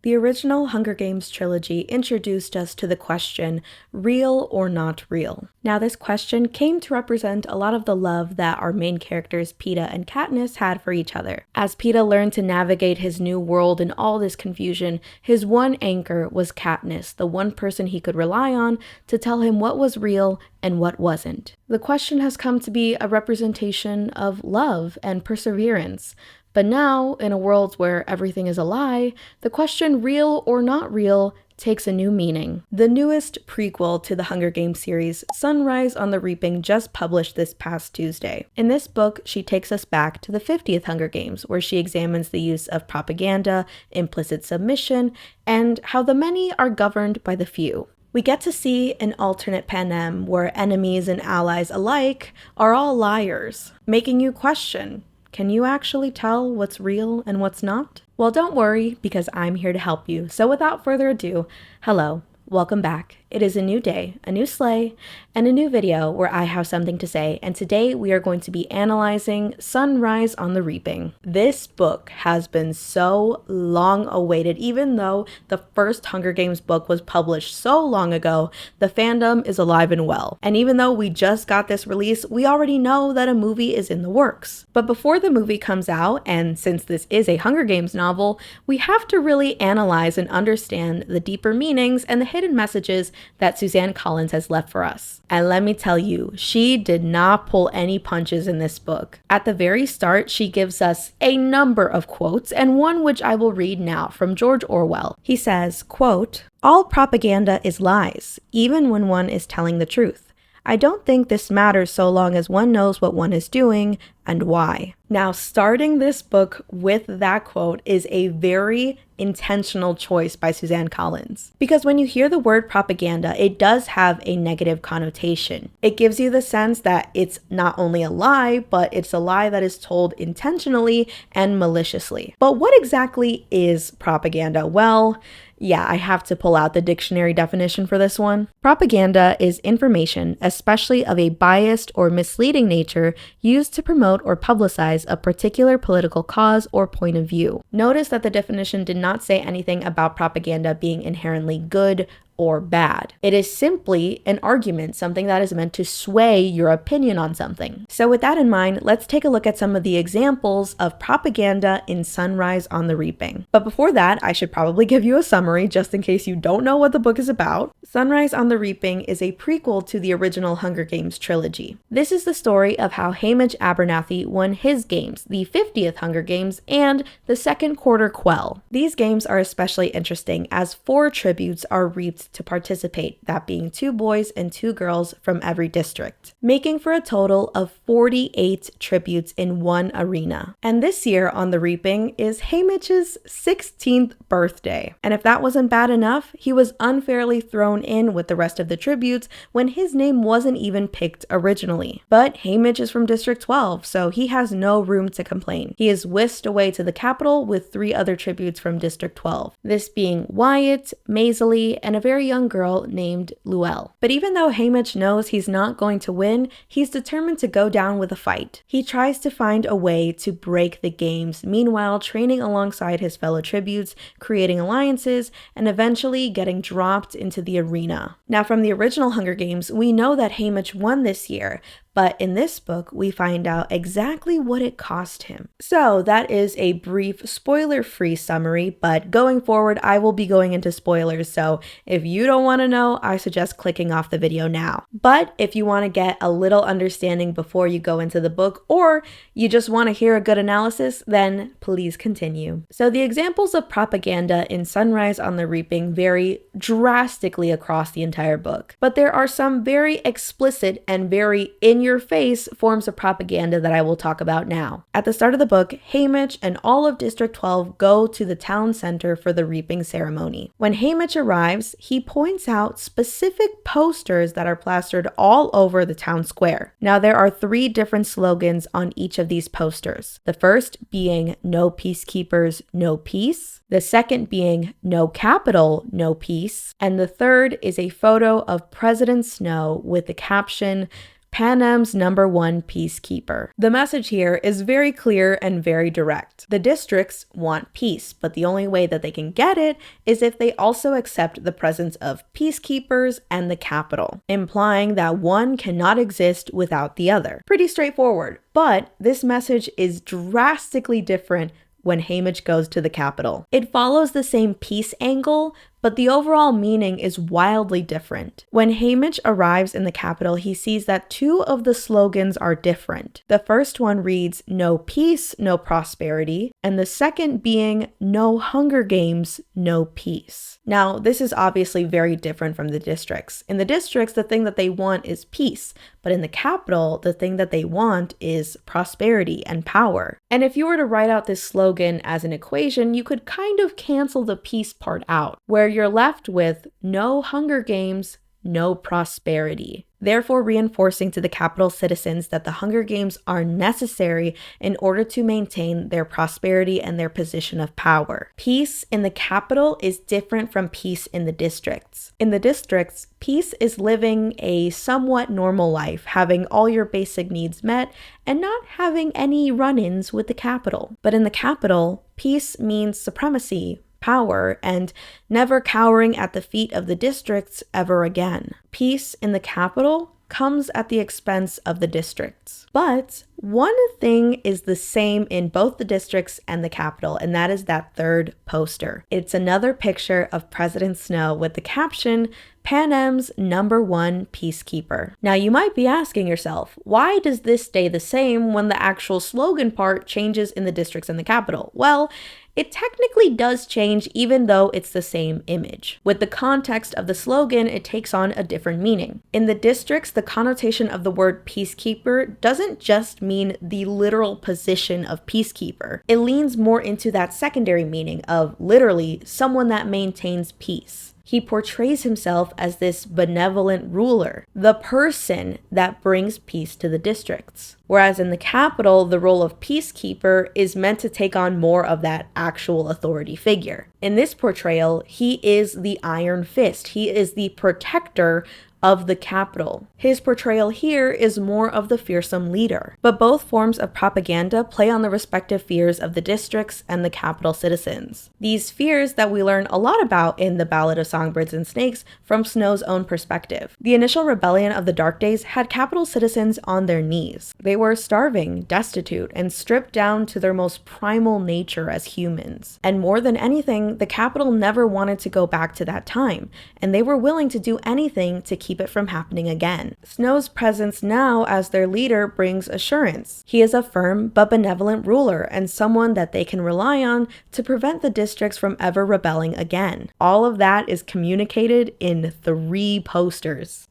The original Hunger Games trilogy introduced us to the question, real or not real? Now, this question came to represent a lot of the love that our main characters, Peeta and Katniss, had for each other. As Peeta learned to navigate his new world in all this confusion, his one anchor was Katniss, the one person he could rely on to tell him what was real and what wasn't. The question has come to be a representation of love and perseverance. But now, in a world where everything is a lie, the question real or not real takes a new meaning. The newest prequel to the Hunger Games series, Sunrise on the Reaping, just published this past Tuesday. In this book, she takes us back to the 50th Hunger Games, where she examines the use of propaganda, implicit submission, and how the many are governed by the few. We get to see an alternate Panem where enemies and allies alike are all liars, making you question, can you actually tell what's real and what's not? Well, don't worry, because I'm here to help you. So without further ado, hello, welcome back. It is a new day, a new sleigh, and a new video where I have something to say, and today we are going to be analyzing Sunrise on the Reaping. This book has been so long awaited. Even though the first Hunger Games book was published so long ago, the fandom is alive and well. And even though we just got this release, we already know that a movie is in the works. But before the movie comes out, and since this is a Hunger Games novel, we have to really analyze and understand the deeper meanings and the hidden messages that Suzanne Collins has left for us. And let me tell you, she did not pull any punches in this book. At the very start, she gives us a number of quotes, and one which I will read now from George Orwell. He says, quote, "All propaganda is lies, even when one is telling the truth. I don't think this matters so long as one knows what one is doing and why." Now, starting this book with that quote is a very intentional choice by Suzanne Collins. Because when you hear the word propaganda, it does have a negative connotation. It gives you the sense that it's not only a lie, but it's a lie that is told intentionally and maliciously. But what exactly is propaganda? Well, yeah, I have to pull out the dictionary definition for this one. Propaganda is information, especially of a biased or misleading nature, used to promote or publicize a particular political cause or point of view. Notice that the definition did not say anything about propaganda being inherently good or bad. It is simply an argument, something that is meant to sway your opinion on something. So with that in mind, let's take a look at some of the examples of propaganda in Sunrise on the Reaping. But before that, I should probably give you a summary just in case you don't know what the book is about. Sunrise on the Reaping is a prequel to the original Hunger Games trilogy. This is the story of how Haymitch Abernathy won his games, the 50th Hunger Games and the second quarter quell. These games are especially interesting as 4 tributes are reaped to participate, that being 2 boys and 2 girls from every district, making for a total of 48 tributes in one arena. And this year on the Reaping is Haymitch's 16th birthday. And if that wasn't bad enough, he was unfairly thrown in with the rest of the tributes when his name wasn't even picked originally. But Haymitch is from District 12, so he has no room to complain. He is whisked away to the capital with 3 other tributes from District 12, this being Wyatt, Maisley, and a very young girl named Luelle. But even though Haymitch knows he's not going to win, he's determined to go down with a fight. He tries to find a way to break the games, meanwhile training alongside his fellow tributes, creating alliances, and eventually getting dropped into the arena. Now, from the original Hunger Games, we know that Haymitch won this year, but in this book, we find out exactly what it cost him. So that is a brief spoiler-free summary, but going forward, I will be going into spoilers, so if you don't want to know, I suggest clicking off the video now. But if you want to get a little understanding before you go into the book, or you just want to hear a good analysis, then please continue. So the examples of propaganda in Sunrise on the Reaping vary drastically across the entire book, but there are some very explicit and very in-your-face forms of propaganda that I will talk about now. At the start of the book, Haymitch and all of District 12 go to the town center for the reaping ceremony. When Haymitch arrives, he points out specific posters that are plastered all over the town square. Now, there are 3 different slogans on each of these posters. The first being "No peacekeepers, no peace." The second being "No capital, no peace." And the third is a photo of President Snow with the caption, Panem's #1 peacekeeper. The message here is very clear and very direct. The districts want peace, but the only way that they can get it is if they also accept the presence of peacekeepers and the capital, implying that one cannot exist without the other. Pretty straightforward, but this message is drastically different when Haymitch goes to the capital. It follows the same peace angle, but the overall meaning is wildly different. When Haymitch arrives in the capital, he sees that 2 of the slogans are different. The first one reads, "No peace, no prosperity," and the second being, "No Hunger Games, no peace." Now, this is obviously very different from the districts. In the districts, the thing that they want is peace, but in the capital, the thing that they want is prosperity and power. And if you were to write out this slogan as an equation, you could kind of cancel the peace part out, where you're left with no Hunger Games, no prosperity, therefore reinforcing to the capital citizens that the Hunger Games are necessary in order to maintain their prosperity and their position of power. Peace in the capital is different from peace in the districts. In the districts, peace is living a somewhat normal life, having all your basic needs met, and not having any run-ins with the capital. But in the capital, peace means supremacy, power, and never cowering at the feet of the districts ever again. Peace in the capital comes at the expense of the districts. But one thing is the same in both the districts and the capital, and that is that third poster. It's another picture of President Snow with the caption, "Panem's #1 peacekeeper." Now you might be asking yourself, why does this stay the same when the actual slogan part changes in the districts and the capital? Well, it technically does change even though it's the same image. With the context of the slogan, it takes on a different meaning. In the districts, the connotation of the word peacekeeper doesn't just mean the literal position of peacekeeper. It leans more into that secondary meaning of literally someone that maintains peace. He portrays himself as this benevolent ruler, the person that brings peace to the districts. Whereas in the capital, the role of peacekeeper is meant to take on more of that actual authority figure. In this portrayal, he is the Iron Fist. He is the protector of the capital. His portrayal here is more of the fearsome leader. But both forms of propaganda play on the respective fears of the districts and the capital citizens. These fears that we learn a lot about in The Ballad of Songbirds and Snakes from Snow's own perspective. The initial rebellion of the Dark Days had capital citizens on their knees. They were starving, destitute, and stripped down to their most primal nature as humans. And more than anything, the capital never wanted to go back to that time, and they were willing to do anything to keep it from happening again. Snow's presence now as their leader brings assurance. He is a firm but benevolent ruler and someone that they can rely on to prevent the districts from ever rebelling again. All of that is communicated in 3 posters.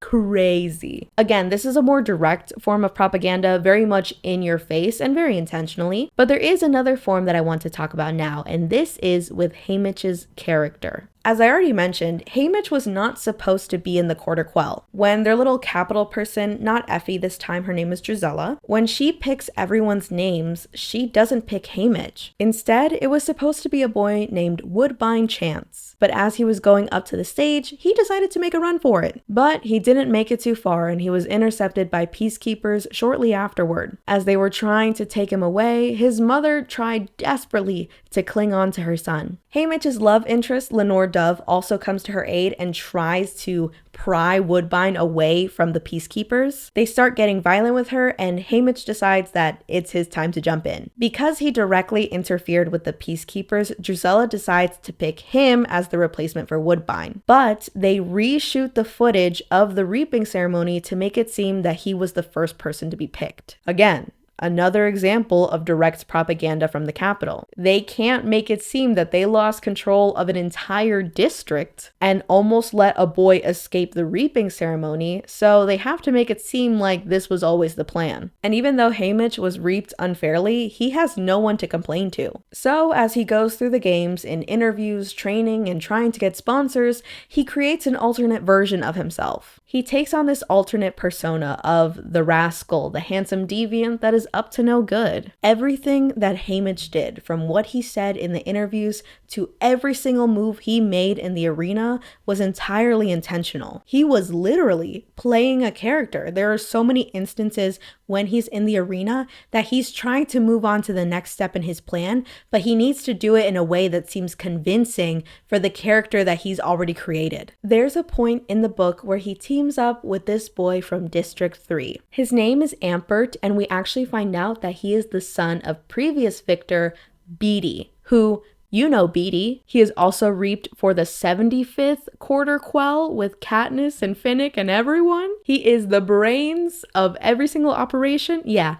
Crazy. Again, this is a more direct form of propaganda, very much in your face and very intentionally, but there is another form that I want to talk about now, and this is with Haymitch's character. As I already mentioned, Haymitch was not supposed to be in the Quarter Quell. When their little capital person, not Effie this time, her name is Drizella, when she picks everyone's names, she doesn't pick Haymitch. Instead, it was supposed to be a boy named Woodbine Chance. But as he was going up to the stage, he decided to make a run for it. But he didn't make it too far, and he was intercepted by peacekeepers shortly afterward. As they were trying to take him away, his mother tried desperately to cling on to her son. Haymitch's love interest, Lenore Dove, also comes to her aid and tries to pry Woodbine away from the peacekeepers. They start getting violent with her, and Haymitch decides that it's his time to jump in. Because he directly interfered with the peacekeepers, Drizella decides to pick him as the replacement for Woodbine. But they reshoot the footage of the reaping ceremony to make it seem that he was the first person to be picked. Again, another example of direct propaganda from the capital. They can't make it seem that they lost control of an entire district and almost let a boy escape the reaping ceremony, so they have to make it seem like this was always the plan. And even though Haymitch was reaped unfairly, he has no one to complain to. So as he goes through the games in interviews, training, and trying to get sponsors, he creates an alternate version of himself. He takes on this alternate persona of the Rascal, the handsome deviant that is is up to no good. Everything that Haymitch did, from what he said in the interviews to every single move he made in the arena, was entirely intentional. He was literally playing a character. There are so many instances when he's in the arena that he's trying to move on to the next step in his plan, but he needs to do it in a way that seems convincing for the character that he's already created. There's a point in the book where he teams up with this boy from District 3. His name is Ampert, and we actually find out that he is the son of previous victor Beatty, who, you know Beatty. He is also reaped for the 75th quarter quell with Katniss and Finnick and everyone. He is the brains of every single operation. Yeah,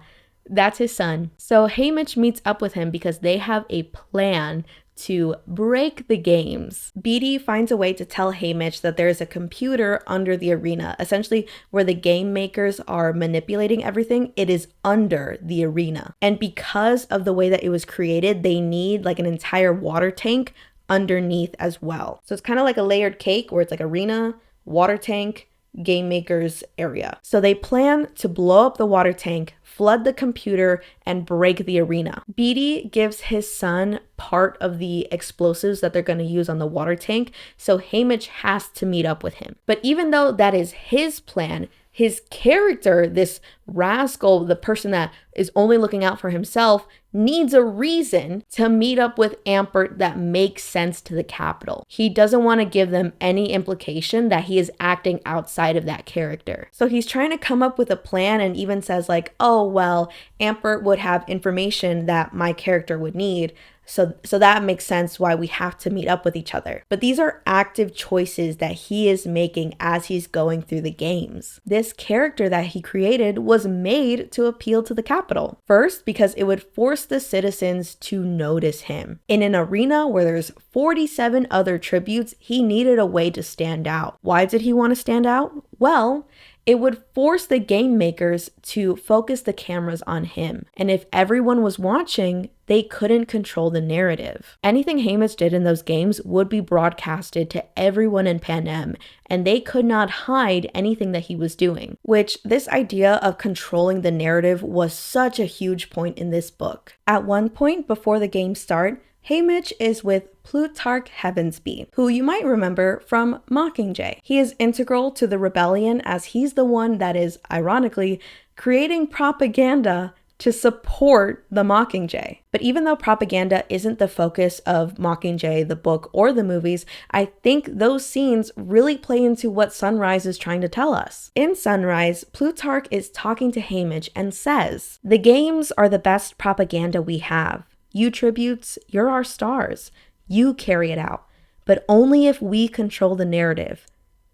that's his son. So Haymitch meets up with him because they have a plan to break the games. Beatty finds a way to tell Haymitch that there is a computer under the arena, essentially where the game makers are manipulating everything. It is under the arena. And because of the way that it was created, they need like an entire water tank underneath as well. So it's kind of like a layered cake where it's like arena, water tank, game makers area. So they plan to blow up the water tank, flood the computer, and break the arena. Beatty gives his son part of the explosives that they're going to use on the water tank, so Haymitch has to meet up with him. But even though that is his plan, his character, this Rascal, the person that is only looking out for himself, needs a reason to meet up with Ampert that makes sense to the Capitol. He doesn't want to give them any implication that he is acting outside of that character. So he's trying to come up with a plan and even says like, oh, well, Ampert would have information that my character would need. So that makes sense why we have to meet up with each other. But these are active choices that he is making as he's going through the games. This character that he created was made to appeal to the Capitol. First, because it would force the citizens to notice him. In an arena where there's 47 other tributes, he needed a way to stand out. Why did he want to stand out? Well, it would force the game makers to focus the cameras on him. And if everyone was watching, they couldn't control the narrative. Anything Haymitch did in those games would be broadcasted to everyone in Panem, and they could not hide anything that he was doing. Which, this idea of controlling the narrative was such a huge point in this book. At one point before the games start, Haymitch is with Plutarch Heavensbee, who you might remember from Mockingjay. He is integral to the rebellion as he's the one that is, ironically, creating propaganda to support the Mockingjay. But even though propaganda isn't the focus of Mockingjay, the book, or the movies, I think those scenes really play into what Sunrise is trying to tell us. In Sunrise, Plutarch is talking to Haymitch and says, "The games are the best propaganda we have. You tributes, you're our stars. You carry it out. But only if we control the narrative.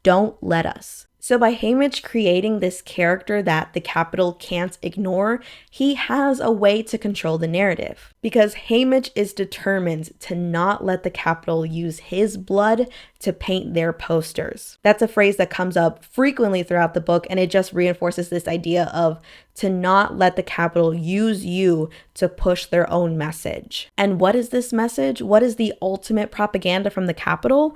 Don't let us." So by Haymitch creating this character that the Capitol can't ignore, he has a way to control the narrative. Because Haymitch is determined to not let the Capitol use his blood to paint their posters. That's a phrase that comes up frequently throughout the book, and it just reinforces this idea of to not let the Capitol use you to push their own message. And what is this message? What is the ultimate propaganda from the Capitol?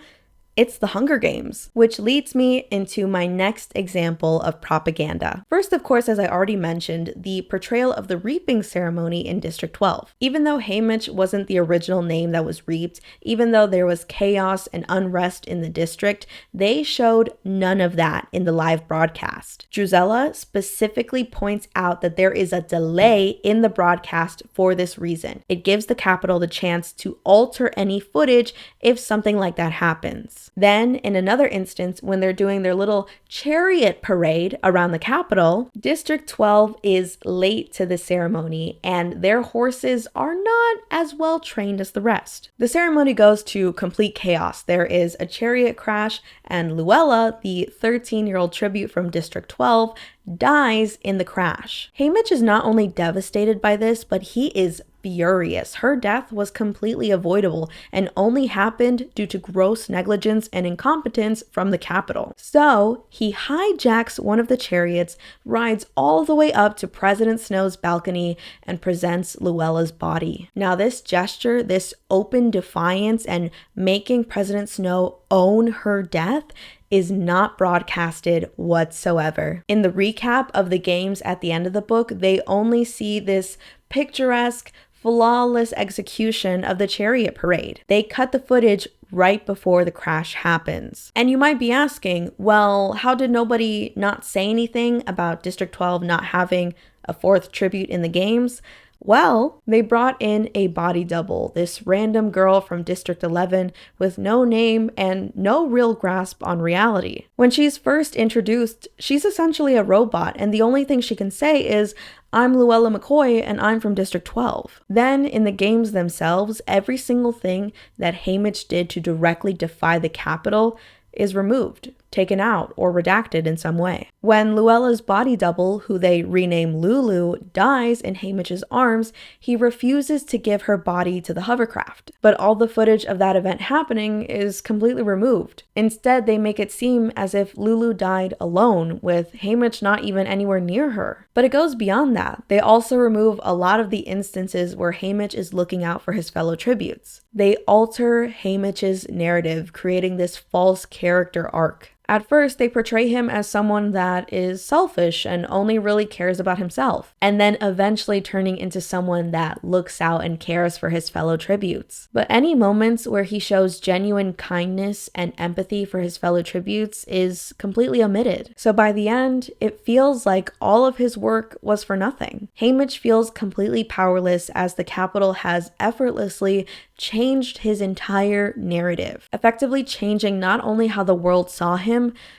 It's the Hunger Games, which leads me into my next example of propaganda. First, of course, as I already mentioned, the portrayal of the reaping ceremony in District 12. Even though Haymitch wasn't the original name that was reaped, even though there was chaos and unrest in the district, they showed none of that in the live broadcast. Drusilla specifically points out that there is a delay in the broadcast for this reason. It gives the Capitol the chance to alter any footage if something like that happens. Then, in another instance, when they're doing their little chariot parade around the Capitol, District 12 is late to the ceremony and their horses are not as well trained as the rest. The ceremony goes to complete chaos. There is a chariot crash and Luella, the 13-year-old tribute from District 12, dies in the crash. Haymitch is not only devastated by this, but he is furious. Her death was completely avoidable and only happened due to gross negligence and incompetence from the Capitol. So he hijacks one of the chariots, rides all the way up to President Snow's balcony, and presents Luella's body. Now this gesture, this open defiance and making President Snow own her death, is not broadcasted whatsoever. In the recap of the games at the end of the book, they only see this picturesque, flawless execution of the chariot parade. They cut the footage right before the crash happens. And you might be asking, well, how did nobody not say anything about District 12 not having a fourth tribute in the games? Well, they brought in a body double, this random girl from District 11 with no name and no real grasp on reality. When she's first introduced, she's essentially a robot, and the only thing she can say is, "I'm Luella McCoy and I'm from District 12. Then, in the games themselves, every single thing that Haymitch did to directly defy the Capitol is removed, taken out, or redacted in some way. When Luella's body double, who they rename Lulu, dies in Haymitch's arms, he refuses to give her body to the hovercraft. But all the footage of that event happening is completely removed. Instead, they make it seem as if Lulu died alone, with Haymitch not even anywhere near her. But it goes beyond that. They also remove a lot of the instances where Haymitch is looking out for his fellow tributes. They alter Haymitch's narrative, creating this false character arc. At first, they portray him as someone that is selfish and only really cares about himself, and then eventually turning into someone that looks out and cares for his fellow tributes. But any moments where he shows genuine kindness and empathy for his fellow tributes is completely omitted. So by the end, it feels like all of his work was for nothing. Haymitch feels completely powerless as the Capitol has effortlessly changed his entire narrative, effectively changing not only how the world saw him,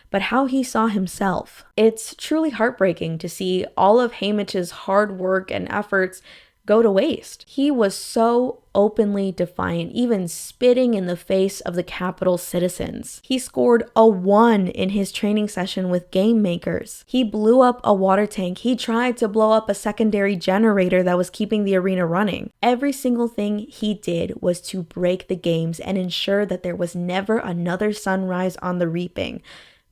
but how he saw himself. It's truly heartbreaking to see all of Haymitch's hard work and efforts go to waste. He was so openly defiant, even spitting in the face of the Capitol's citizens. He scored a 1 in his training session with game makers. He blew up a water tank. He tried to blow up a secondary generator that was keeping the arena running. Every single thing he did was to break the games and ensure that there was never another sunrise on the reaping.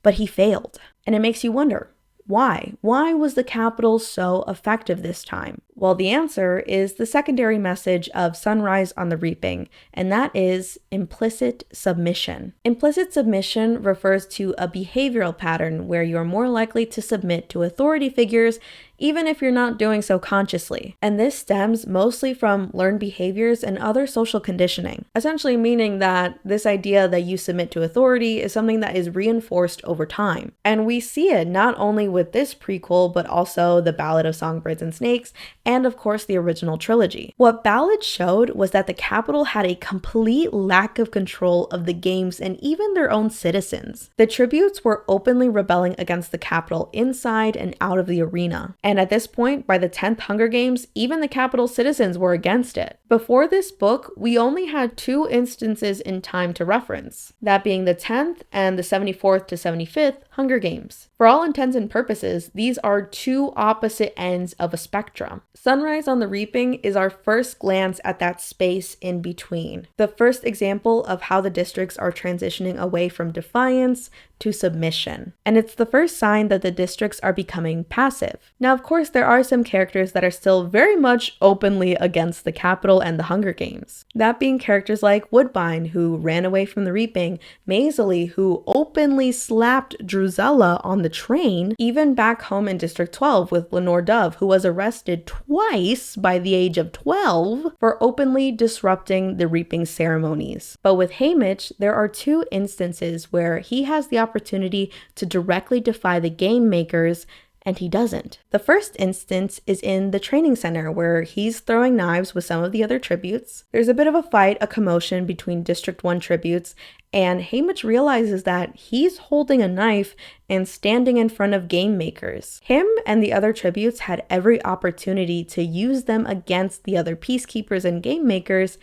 But he failed. And it makes you wonder, why? Why was the Capitol so effective this time? Well, the answer is the secondary message of Sunrise on the Reaping, and that is implicit submission. Implicit submission refers to a behavioral pattern where you're more likely to submit to authority figures even if you're not doing so consciously. And this stems mostly from learned behaviors and other social conditioning, essentially meaning that this idea that you submit to authority is something that is reinforced over time. And we see it not only with this prequel, but also The Ballad of Songbirds and Snakes, and of course the original trilogy. What Ballad showed was that the Capitol had a complete lack of control of the games and even their own citizens. The tributes were openly rebelling against the Capitol inside and out of the arena. And at this point, by the 10th Hunger Games, even the Capitol citizens were against it. Before this book, we only had 2 instances in time to reference, that being the 10th and the 74th to 75th Hunger Games. For all intents and purposes, these are 2 opposite ends of a spectrum. Sunrise on the Reaping is our first glance at that space in between. The first example of how the districts are transitioning away from defiance to submission. And it's the first sign that the districts are becoming passive. Now, of course, there are some characters that are still very much openly against the Capitol and the Hunger Games. That being characters like Woodbine, who ran away from the Reaping, Maisley, who openly slapped Drusilla on the train, even back home in District 12 with Lenore Dove, who was arrested twice by the age of 12 for openly disrupting the reaping ceremonies. But with Haymitch, there are 2 instances where he has the opportunity to directly defy the game makers, and he doesn't. The first instance is in the training center where he's throwing knives with some of the other tributes. There's a bit of a fight, a commotion between District 1 tributes, and Haymitch realizes that he's holding a knife and standing in front of game makers. Him and the other tributes had every opportunity to use them against the other peacekeepers and game makers,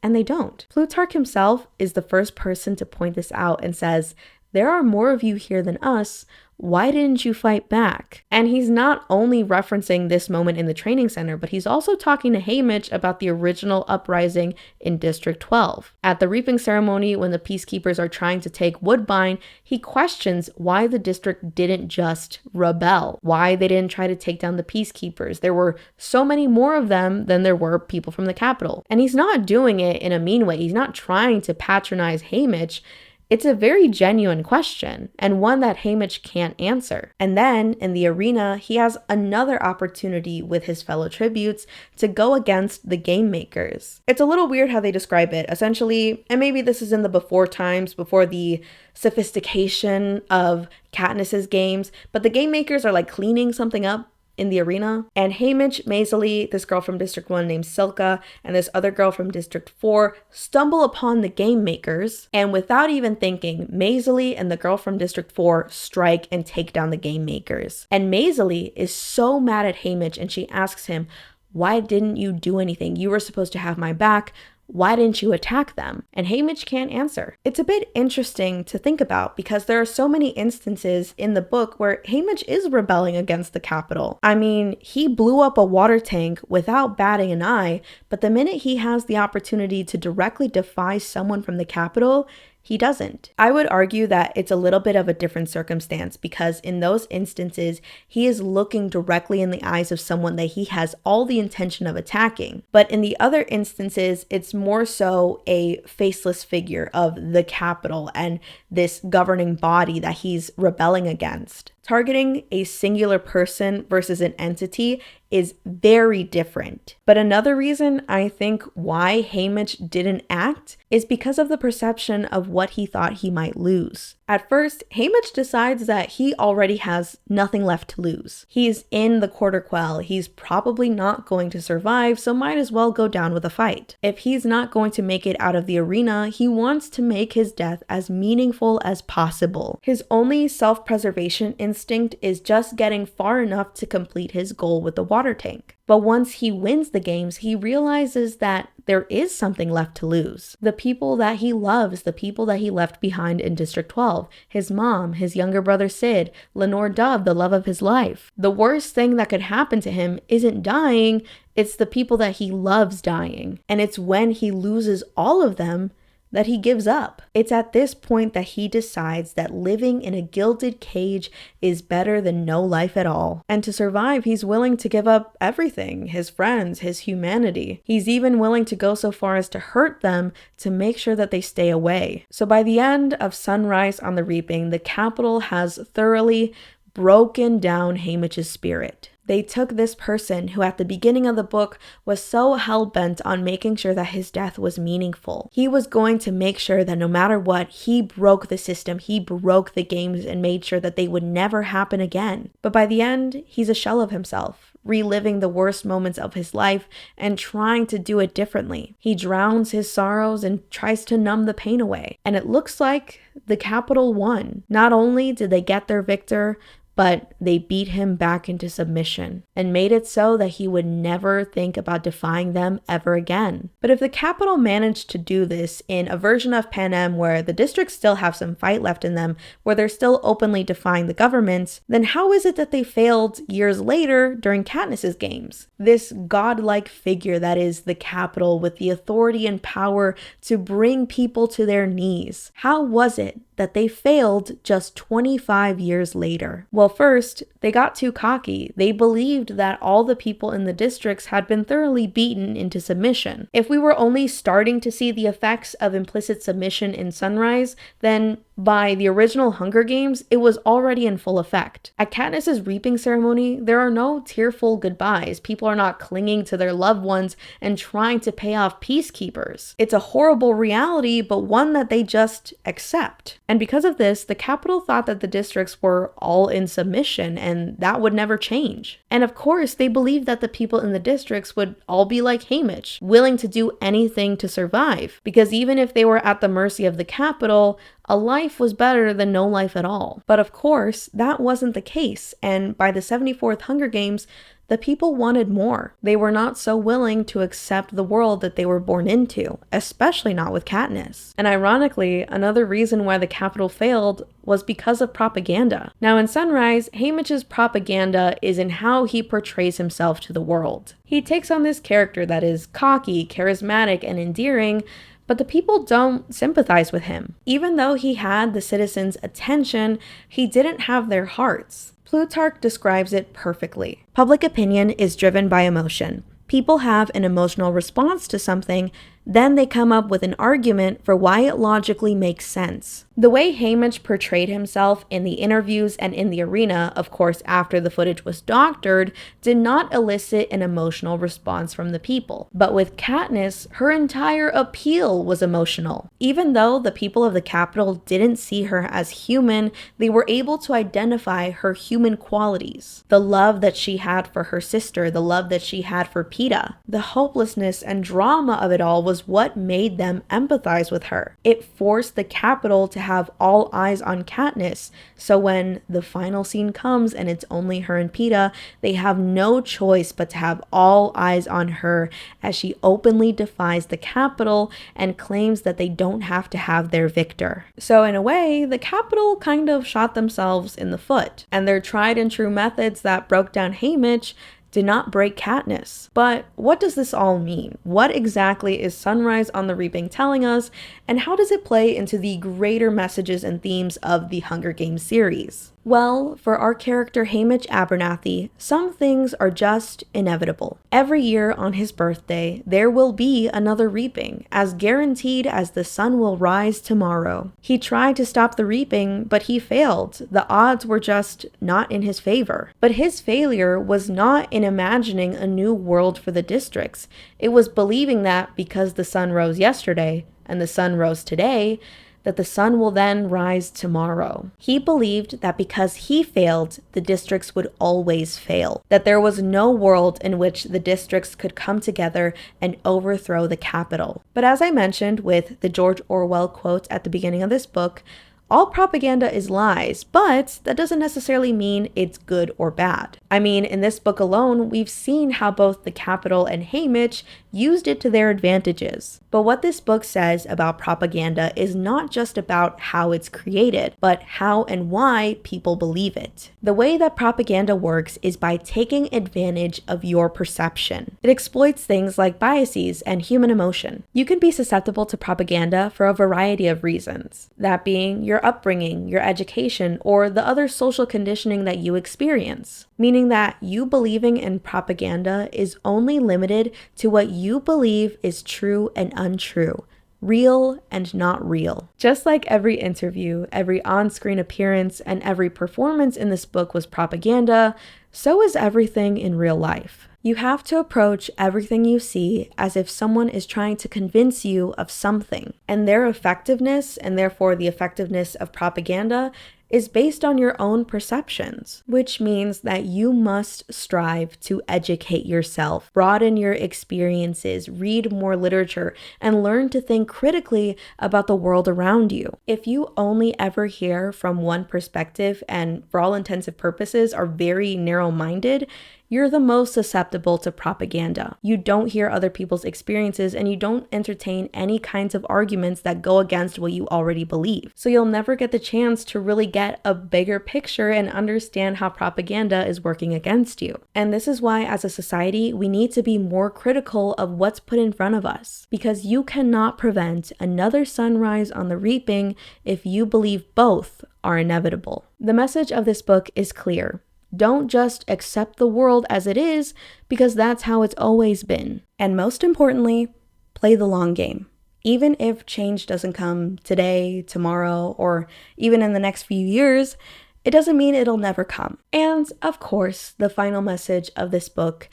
and they don't. Plutarch himself is the first person to point this out and says, there are more of you here than us. Why didn't you fight back? And he's not only referencing this moment in the training center, but he's also talking to Haymitch about the original uprising in District 12. At the reaping ceremony, when the peacekeepers are trying to take Woodbine, he questions why the district didn't just rebel, why they didn't try to take down the peacekeepers. There were so many more of them than there were people from the capital. And he's not doing it in a mean way. He's not trying to patronize Haymitch. It's a very genuine question, and one that Haymitch can't answer. And then, in the arena, he has another opportunity with his fellow tributes to go against the game makers. It's a little weird how they describe it. Essentially, and maybe this is in the before times, before the sophistication of Katniss's games, but the game makers are like cleaning something up in the arena, and Haymitch, Maisley, this girl from District 1 named Silka, and this other girl from District 4 stumble upon the game makers, and without even thinking, Maisley and the girl from District 4 strike and take down the game makers. And Maisley is so mad at Haymitch, and she asks him, why didn't you do anything? You were supposed to have my back. Why didn't you attack them? And Haymitch can't answer. It's a bit interesting to think about because there are so many instances in the book where Haymitch is rebelling against the capital. I mean, he blew up a water tank without batting an eye, but the minute he has the opportunity to directly defy someone from the capital, he doesn't. I would argue that it's a little bit of a different circumstance because in those instances, he is looking directly in the eyes of someone that he has all the intention of attacking. But in the other instances, it's more so a faceless figure of the capital and this governing body that he's rebelling against. Targeting a singular person versus an entity is very different. But another reason I think why Haymitch didn't act is because of the perception of what he thought he might lose. At first, Haymitch decides that he already has nothing left to lose. He's in the quarter quell. He's probably not going to survive, so might as well go down with a fight. If he's not going to make it out of the arena, he wants to make his death as meaningful as possible. His only self-preservation instinct is just getting far enough to complete his goal with the water tank. But once he wins the games, he realizes that there is something left to lose. The people that he loves, the people that he left behind in District 12, his mom, his younger brother Sid, Lenore Dove, the love of his life. The worst thing that could happen to him isn't dying, it's the people that he loves dying. And it's when he loses all of them that he gives up. It's at this point that he decides that living in a gilded cage is better than no life at all. And to survive, he's willing to give up everything, his friends, his humanity. He's even willing to go so far as to hurt them to make sure that they stay away. So by the end of Sunrise on the Reaping, the capital has thoroughly broken down Haymitch's spirit. They took this person who at the beginning of the book was so hell-bent on making sure that his death was meaningful. He was going to make sure that no matter what, he broke the system, he broke the games and made sure that they would never happen again. But by the end, he's a shell of himself, reliving the worst moments of his life and trying to do it differently. He drowns his sorrows and tries to numb the pain away. And it looks like the capital won. Not only did they get their victor, but they beat him back into submission and made it so that he would never think about defying them ever again. But if the capital managed to do this in a version of Panem where the districts still have some fight left in them, where they're still openly defying the governments, then how is it that they failed years later during Katniss's games? This godlike figure that is the capital with the authority and power to bring people to their knees. How was it that they failed just 25 years later? Well, first, they got too cocky. They believed that all the people in the districts had been thoroughly beaten into submission. If we were only starting to see the effects of implicit submission in Sunrise, then by the original Hunger Games, it was already in full effect. At Katniss's reaping ceremony, there are no tearful goodbyes. People are not clinging to their loved ones and trying to pay off peacekeepers. It's a horrible reality, but one that they just accept. And because of this, the capital thought that the districts were all in submission and that would never change. And of course, they believed that the people in the districts would all be like Haymitch, willing to do anything to survive. Because even if they were at the mercy of the capital, a life was better than no life at all. But of course, that wasn't the case, and by the 74th Hunger Games, The people wanted more. They were not so willing to accept the world that they were born into, especially not with Katniss. And ironically, another reason why the Capitol failed was because of propaganda. Now in Sunrise, Haymitch's propaganda is in how he portrays himself to the world. He takes on this character that is cocky, charismatic, and endearing, but the people don't sympathize with him. Even though he had the citizens' attention, he didn't have their hearts. Plutarch describes it perfectly. Public opinion is driven by emotion. People have an emotional response to something, then they come up with an argument for why it logically makes sense. The way Haymitch portrayed himself in the interviews and in the arena, of course after the footage was doctored, did not elicit an emotional response from the people. But with Katniss, her entire appeal was emotional. Even though the people of the Capitol didn't see her as human, they were able to identify her human qualities. The love that she had for her sister, the love that she had for Peeta. The hopelessness and drama of it all was what made them empathize with her. It forced the Capitol to have all eyes on Katniss, so when the final scene comes and it's only her and Peeta, they have no choice but to have all eyes on her as she openly defies the Capitol and claims that they don't have to have their victor. So in a way, the Capitol kind of shot themselves in the foot, and their tried and true methods that broke down Haymitch did not break Katniss. But what does this all mean? What exactly is Sunrise on the Reaping telling us, and how does it play into the greater messages and themes of the Hunger Games series? Well, for our character Haymitch Abernathy, some things are just inevitable. Every year on his birthday, there will be another reaping, as guaranteed as the sun will rise tomorrow. He tried to stop the reaping, but he failed. The odds were just not in his favor. But his failure was not in imagining a new world for the districts. It was believing that because the sun rose yesterday and the sun rose today, that the sun will then rise tomorrow. He believed that because he failed, the districts would always fail, that there was no world in which the districts could come together and overthrow the Capitol. But as I mentioned with the George Orwell quote at the beginning of this book, all propaganda is lies, but that doesn't necessarily mean it's good or bad. I mean, in this book alone, we've seen how both the Capitol and Haymitch used it to their advantages. But what this book says about propaganda is not just about how it's created, but how and why people believe it. The way that propaganda works is by taking advantage of your perception. It exploits things like biases and human emotion. You can be susceptible to propaganda for a variety of reasons, that being your upbringing, your education, or the other social conditioning that you experience. Meaning that you believing in propaganda is only limited to what you believe is true and untrue, real and not real. Just like every interview, every on-screen appearance, and every performance in this book was propaganda, so is everything in real life. You have to approach everything you see as if someone is trying to convince you of something, and their effectiveness, and therefore the effectiveness of propaganda, is based on your own perceptions, which means that you must strive to educate yourself, broaden your experiences, read more literature, and learn to think critically about the world around you. If you only ever hear from one perspective and for all intents and purposes are very narrow-minded, you're the most susceptible to propaganda. You don't hear other people's experiences and you don't entertain any kinds of arguments that go against what you already believe. So you'll never get the chance to really get a bigger picture and understand how propaganda is working against you. And this is why as a society, we need to be more critical of what's put in front of us, because you cannot prevent another sunrise on the reaping if you believe both are inevitable. The message of this book is clear. Don't just accept the world as it is, because that's how it's always been. And most importantly, play the long game. Even if change doesn't come today, tomorrow, or even in the next few years, it doesn't mean it'll never come. And of course, the final message of this book,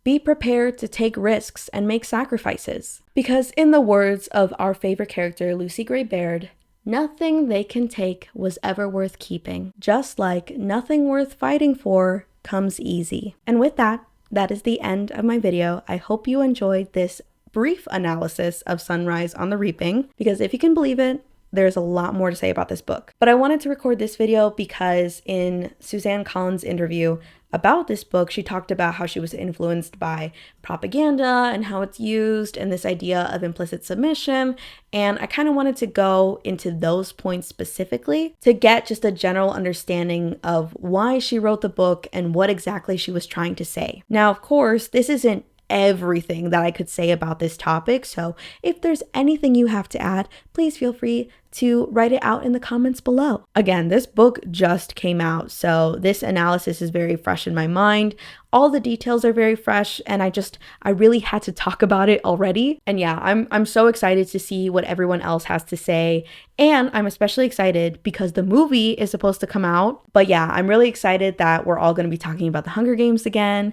be prepared to take risks and make sacrifices. Because in the words of our favorite character, Lucy Gray Baird, nothing they can take was ever worth keeping, just like nothing worth fighting for comes easy. And with that, that is the end of my video. I hope you enjoyed this brief analysis of Sunrise on the Reaping, because if you can believe it, there's a lot more to say about this book. But I wanted to record this video because in Suzanne Collins' interview, about this book, she talked about how she was influenced by propaganda and how it's used and this idea of implicit submission. And I kind of wanted to go into those points specifically to get just a general understanding of why she wrote the book and what exactly she was trying to say. Now, of course, this isn't everything that I could say about this topic, so if there's anything you have to add, please feel free to write it out in the comments below. Again, this book just came out, so this analysis is very fresh in my mind. All the details are very fresh, and I really had to talk about it already. And yeah, I'm so excited to see what everyone else has to say, and I'm especially excited because the movie is supposed to come out. But yeah, I'm really excited that we're all going to be talking about the Hunger Games again.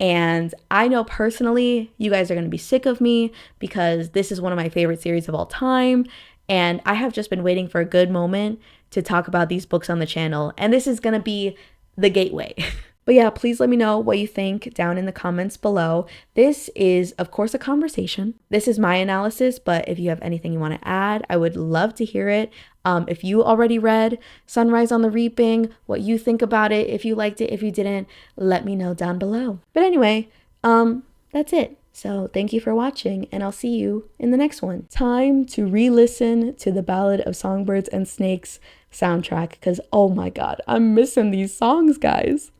And I know personally you guys are going to be sick of me because this is one of my favorite series of all time. And I have just been waiting for a good moment to talk about these books on the channel. And this is going to be the gateway. But yeah, please let me know what you think down in the comments below. This is, of course, a conversation. This is my analysis, but if you have anything you want to add, I would love to hear it. If you already read Sunrise on the Reaping, what you think about it, if you liked it, if you didn't, let me know down below. But anyway, that's it. So thank you for watching, and I'll see you in the next one. Time to re-listen to the Ballad of Songbirds and Snakes soundtrack, because oh my god, I'm missing these songs, guys.